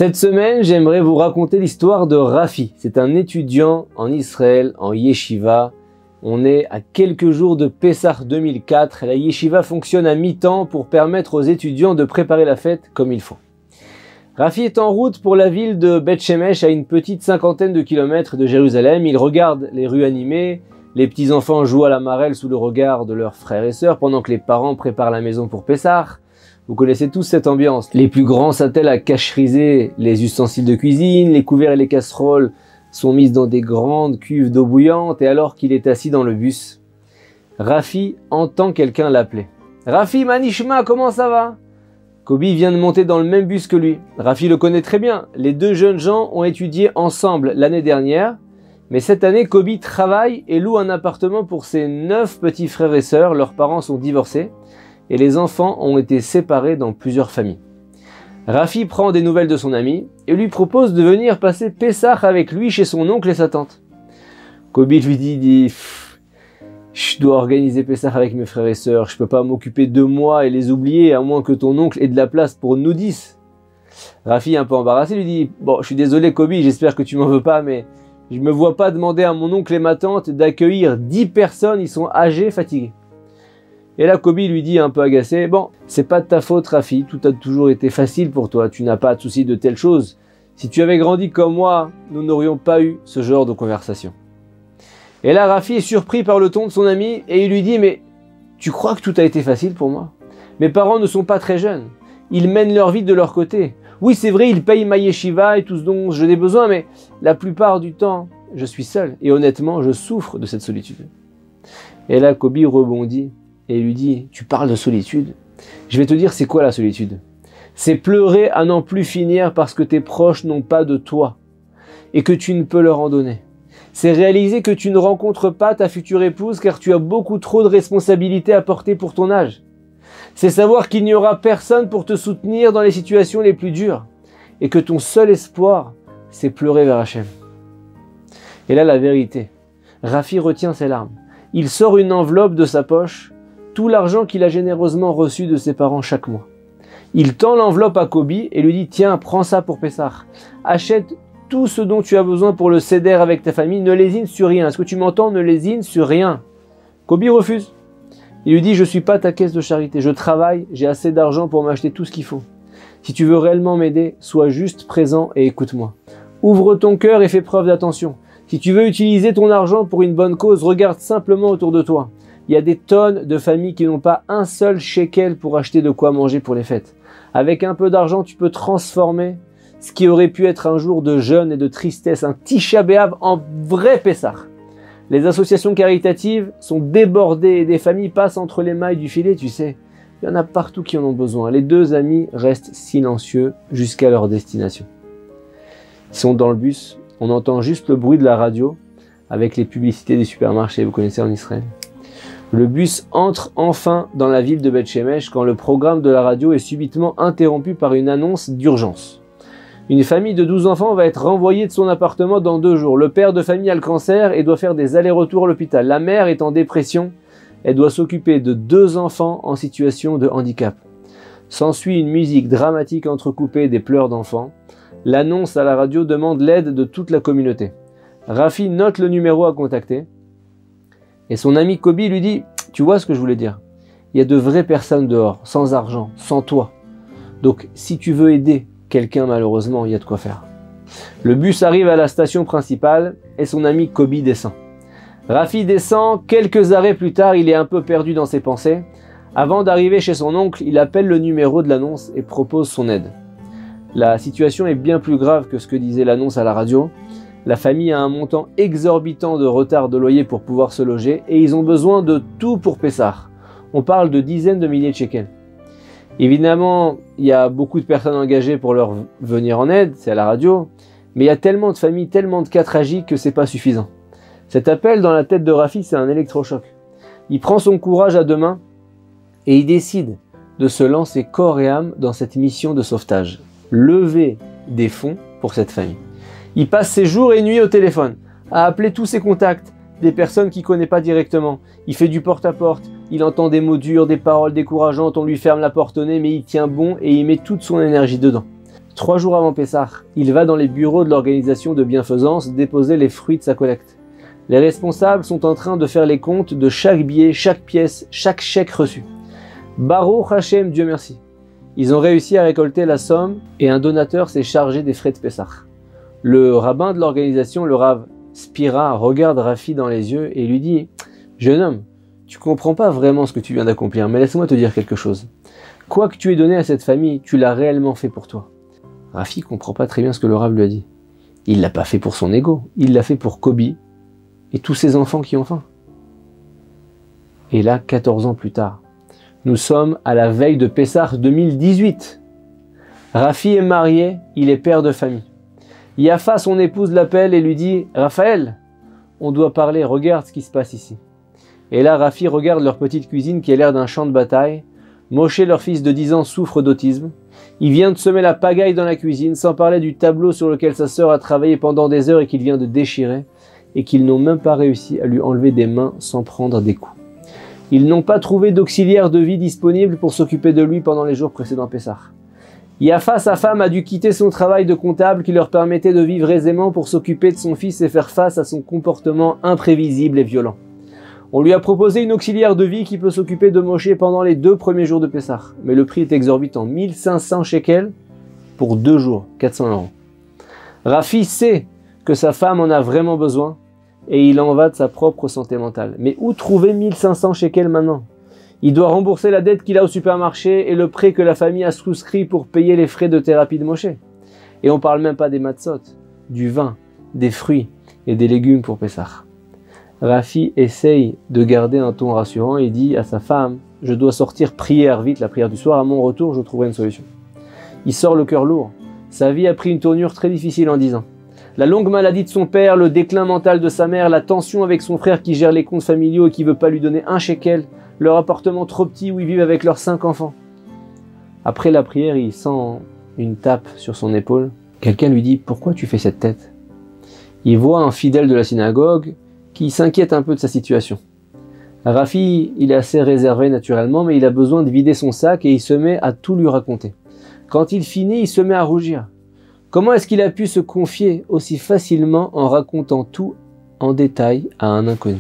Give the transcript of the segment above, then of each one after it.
Cette semaine, j'aimerais vous raconter l'histoire de Rafi. C'est un étudiant en Israël, en Yeshiva. On est à quelques jours de Pessah 2004. La Yeshiva fonctionne à mi-temps pour permettre aux étudiants de préparer la fête comme il faut. Rafi est en route pour la ville de Beth Shemesh, à une petite cinquantaine de kilomètres de Jérusalem. Il regarde les rues animées, les petits-enfants jouent à la marelle sous le regard de leurs frères et sœurs pendant que les parents préparent la maison pour Pessah. Vous connaissez tous cette ambiance. Les plus grands s'attellent à cacheriser les ustensiles de cuisine, les couverts et les casseroles sont mises dans des grandes cuves d'eau bouillante et alors qu'il est assis dans le bus, Rafi entend quelqu'un l'appeler. « Rafi, Manishma, comment ça va ?» Kobi vient de monter dans le même bus que lui. Rafi le connaît très bien. Les deux jeunes gens ont étudié ensemble l'année dernière, mais cette année, Kobi travaille et loue un appartement pour ses 9 petits frères et sœurs. Leurs parents sont divorcés et les enfants ont été séparés dans plusieurs familles. Rafi prend des nouvelles de son ami et lui propose de venir passer Pessah avec lui chez son oncle et sa tante. Kobi lui dit je dois organiser Pessah avec mes frères et sœurs, je peux pas m'occuper de moi et les oublier à moins que ton oncle ait de la place pour nous 10. Rafi, un peu embarrassé, lui dit bon, je suis désolé Kobi, j'espère que tu m'en veux pas, mais je me vois pas demander à mon oncle et ma tante d'accueillir 10 personnes, ils sont âgés, fatigués. Et là, Kobi lui dit un peu agacé, bon, c'est pas de ta faute, Rafi, tout a toujours été facile pour toi, tu n'as pas de souci de telle chose. Si tu avais grandi comme moi, nous n'aurions pas eu ce genre de conversation. Et là, Rafi est surpris par le ton de son ami et il lui dit, mais tu crois que tout a été facile pour moi? Mes parents ne sont pas très jeunes, ils mènent leur vie de leur côté. Oui, c'est vrai, ils payent ma yeshiva et tout ce dont je n'ai besoin, mais la plupart du temps, je suis seul et honnêtement, je souffre de cette solitude. Et là, Kobi rebondit et lui dit, tu parles de solitude? Je vais te dire c'est quoi la solitude. C'est pleurer à n'en plus finir parce que tes proches n'ont pas de toi et que tu ne peux leur en donner. C'est réaliser que tu ne rencontres pas ta future épouse car tu as beaucoup trop de responsabilités à porter pour ton âge. C'est savoir qu'il n'y aura personne pour te soutenir dans les situations les plus dures et que ton seul espoir, c'est pleurer vers Hachem. Et là, la vérité. Rafi retient ses larmes. Il sort une enveloppe de sa poche, tout l'argent qu'il a généreusement reçu de ses parents chaque mois. Il tend l'enveloppe à Kobi et lui dit « Tiens, prends ça pour Pessah. Achète tout ce dont tu as besoin pour le seder avec ta famille. Ne lésine sur rien. Est-ce que tu m'entends? Ne lésine sur rien. » Kobi refuse. Il lui dit « Je ne suis pas ta caisse de charité. Je travaille, j'ai assez d'argent pour m'acheter tout ce qu'il faut. Si tu veux réellement m'aider, sois juste présent et écoute-moi. Ouvre ton cœur et fais preuve d'attention. Si tu veux utiliser ton argent pour une bonne cause, regarde simplement autour de toi. Il y a des tonnes de familles qui n'ont pas un seul shekel pour acheter de quoi manger pour les fêtes. Avec un peu d'argent, tu peux transformer ce qui aurait pu être un jour de jeûne et de tristesse, un Tisha B'Av en vrai Pessah. Les associations caritatives sont débordées et des familles passent entre les mailles du filet, tu sais. Il y en a partout qui en ont besoin. Les deux amis restent silencieux jusqu'à leur destination. Ils sont dans le bus, on entend juste le bruit de la radio avec les publicités des supermarchés, vous connaissez en Israël. Le bus entre enfin dans la ville de Beth Shemesh quand le programme de la radio est subitement interrompu par une annonce d'urgence. Une famille de 12 enfants va être renvoyée de son appartement dans 2 jours. Le père de famille a le cancer et doit faire des allers-retours à l'hôpital. La mère est en dépression. Elle doit s'occuper de 2 enfants en situation de handicap. S'ensuit une musique dramatique entrecoupée des pleurs d'enfants. L'annonce à la radio demande l'aide de toute la communauté. Rafi note le numéro à contacter. Et son ami Kobi lui dit « Tu vois ce que je voulais dire? Il y a de vraies personnes dehors, sans argent, sans toi. Donc si tu veux aider quelqu'un, malheureusement, il y a de quoi faire. » Le bus arrive à la station principale et son ami Kobi descend. Rafi descend, quelques arrêts plus tard, il est un peu perdu dans ses pensées. Avant d'arriver chez son oncle, il appelle le numéro de l'annonce et propose son aide. La situation est bien plus grave que ce que disait l'annonce à la radio. La famille a un montant exorbitant de retard de loyer pour pouvoir se loger et ils ont besoin de tout pour Pessah. On parle de dizaines de milliers de shekels. Évidemment, il y a beaucoup de personnes engagées pour leur venir en aide, c'est à la radio, mais il y a tellement de familles, tellement de cas tragiques que c'est pas suffisant. Cet appel dans la tête de Rafi, c'est un électrochoc. Il prend son courage à 2 mains et il décide de se lancer corps et âme dans cette mission de sauvetage. Lever des fonds pour cette famille. Il passe ses jours et nuits au téléphone, à appeler tous ses contacts, des personnes qu'il ne connaît pas directement. Il fait du porte-à-porte, il entend des mots durs, des paroles décourageantes, on lui ferme la porte au nez, mais il tient bon et il met toute son énergie dedans. 3 jours avant Pessah, il va dans les bureaux de l'organisation de bienfaisance déposer les fruits de sa collecte. Les responsables sont en train de faire les comptes de chaque billet, chaque pièce, chaque chèque reçu. Baruch Hashem, Dieu merci. Ils ont réussi à récolter la somme et un donateur s'est chargé des frais de Pessah. Le rabbin de l'organisation, le Rav Spira, regarde Rafi dans les yeux et lui dit « Jeune homme, tu comprends pas vraiment ce que tu viens d'accomplir, mais laisse-moi te dire quelque chose. Quoi que tu aies donné à cette famille, tu l'as réellement fait pour toi. » Rafi comprend pas très bien ce que le Rav lui a dit. Il l'a pas fait pour son ego, il l'a fait pour Kobi et tous ses enfants qui ont faim. Et là, 14 ans plus tard, nous sommes à la veille de Pessah 2018. Rafi est marié, il est père de famille. Yafa, son épouse, l'appelle et lui dit « Raphaël, on doit parler, regarde ce qui se passe ici. » Et là, Rafi regarde leur petite cuisine qui a l'air d'un champ de bataille. Moshe, leur fils de 10 ans, souffre d'autisme. Il vient de semer la pagaille dans la cuisine, sans parler du tableau sur lequel sa sœur a travaillé pendant des heures et qu'il vient de déchirer, et qu'ils n'ont même pas réussi à lui enlever des mains sans prendre des coups. Ils n'ont pas trouvé d'auxiliaire de vie disponible pour s'occuper de lui pendant les jours précédents Pessah. Yafa, sa femme, a dû quitter son travail de comptable qui leur permettait de vivre aisément pour s'occuper de son fils et faire face à son comportement imprévisible et violent. On lui a proposé une auxiliaire de vie qui peut s'occuper de Moshe pendant les 2 premiers jours de Pessah. Mais le prix est exorbitant, 1500 shekels pour 2 jours, 400 €. Rafi sait que sa femme en a vraiment besoin et il en va de sa propre santé mentale. Mais où trouver 1500 shekels maintenant? Il doit rembourser la dette qu'il a au supermarché et le prêt que la famille a souscrit pour payer les frais de thérapie de Moshe. Et on parle même pas des matzot, du vin, des fruits et des légumes pour Pessah. Rafi essaye de garder un ton rassurant et dit à sa femme « Je dois sortir prier vite, la prière du soir, à mon retour je trouverai une solution. » Il sort le cœur lourd. Sa vie a pris une tournure très difficile en 10 ans. La longue maladie de son père, le déclin mental de sa mère, la tension avec son frère qui gère les comptes familiaux et qui veut pas lui donner un shekel, leur appartement trop petit où ils vivent avec leurs 5 enfants. Après la prière, il sent une tape sur son épaule. Quelqu'un lui dit « Pourquoi tu fais cette tête ?» Il voit un fidèle de la synagogue qui s'inquiète un peu de sa situation. Rafi, il est assez réservé naturellement, mais il a besoin de vider son sac et il se met à tout lui raconter. Quand il finit, il se met à rougir. Comment est-ce qu'il a pu se confier aussi facilement en racontant tout en détail à un inconnu?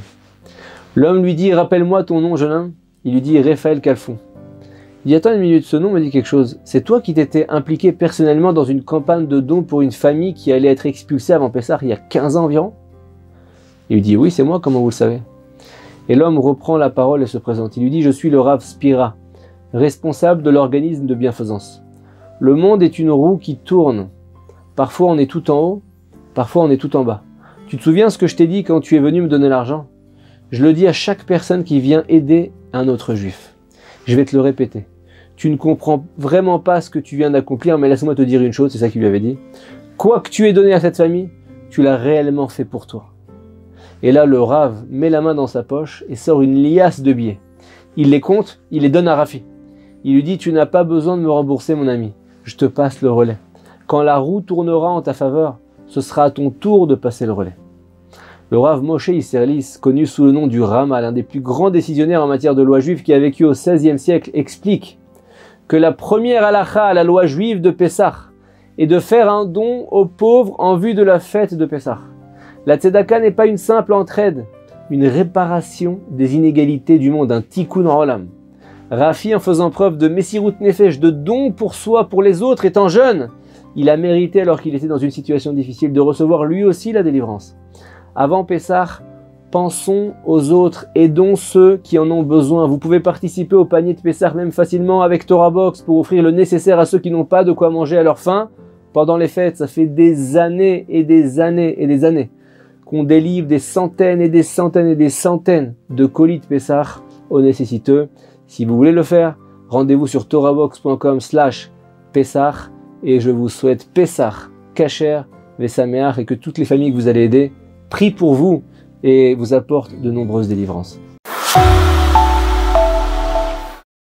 L'homme lui dit « Rappelle-moi ton nom, jeune homme ?» Il lui dit « Raphaël Calfon ». Il dit « Attends une minute, ce nom me dit quelque chose. C'est toi qui t'étais impliqué personnellement dans une campagne de dons pour une famille qui allait être expulsée avant Pessah il y a 15 ans environ ?» Il lui dit « Oui, c'est moi, comment vous le savez ?» Et l'homme reprend la parole et se présente. Il lui dit « Je suis le Rav Spira, responsable de l'organisme de bienfaisance. Le monde est une roue qui tourne. Parfois on est tout en haut, parfois on est tout en bas. Tu te souviens ce que je t'ai dit quand tu es venu me donner l'argent? Je le dis à chaque personne qui vient aider un autre juif. Je vais te le répéter. Tu ne comprends vraiment pas ce que tu viens d'accomplir, mais laisse-moi te dire une chose, c'est ça qu'il lui avait dit. Quoi que tu aies donné à cette famille, tu l'as réellement fait pour toi. » Et là, le Rav met la main dans sa poche et sort une liasse de billets. Il les compte, il les donne à Rafi. Il lui dit « Tu n'as pas besoin de me rembourser, mon ami. Je te passe le relais. Quand la roue tournera en ta faveur, ce sera à ton tour de passer le relais. » Le Rav Moshe Isserlis, connu sous le nom du Rama, l'un des plus grands décisionnaires en matière de loi juive qui a vécu au XVIe siècle, explique que la première halakha à la loi juive de Pessah est de faire un don aux pauvres en vue de la fête de Pessah. La tzedaka n'est pas une simple entraide, une réparation des inégalités du monde, un tikkun olam. Rafi, en faisant preuve de messirut nefesh, de don pour soi, pour les autres, étant jeune, il a mérité, alors qu'il était dans une situation difficile, de recevoir lui aussi la délivrance. Avant Pessah, pensons aux autres, aidons ceux qui en ont besoin. Vous pouvez participer au panier de Pessah même facilement avec Torah Box pour offrir le nécessaire à ceux qui n'ont pas de quoi manger à leur faim. Pendant les fêtes, ça fait des années et des années et des années qu'on délivre des centaines et des centaines et des centaines de colis de Pessah aux nécessiteux. Si vous voulez le faire, rendez-vous sur torahbox.com/Pessah et je vous souhaite Pessah, Kasher, Vesameach et que toutes les familles que vous allez aider prient pour vous et vous apportent de nombreuses délivrances.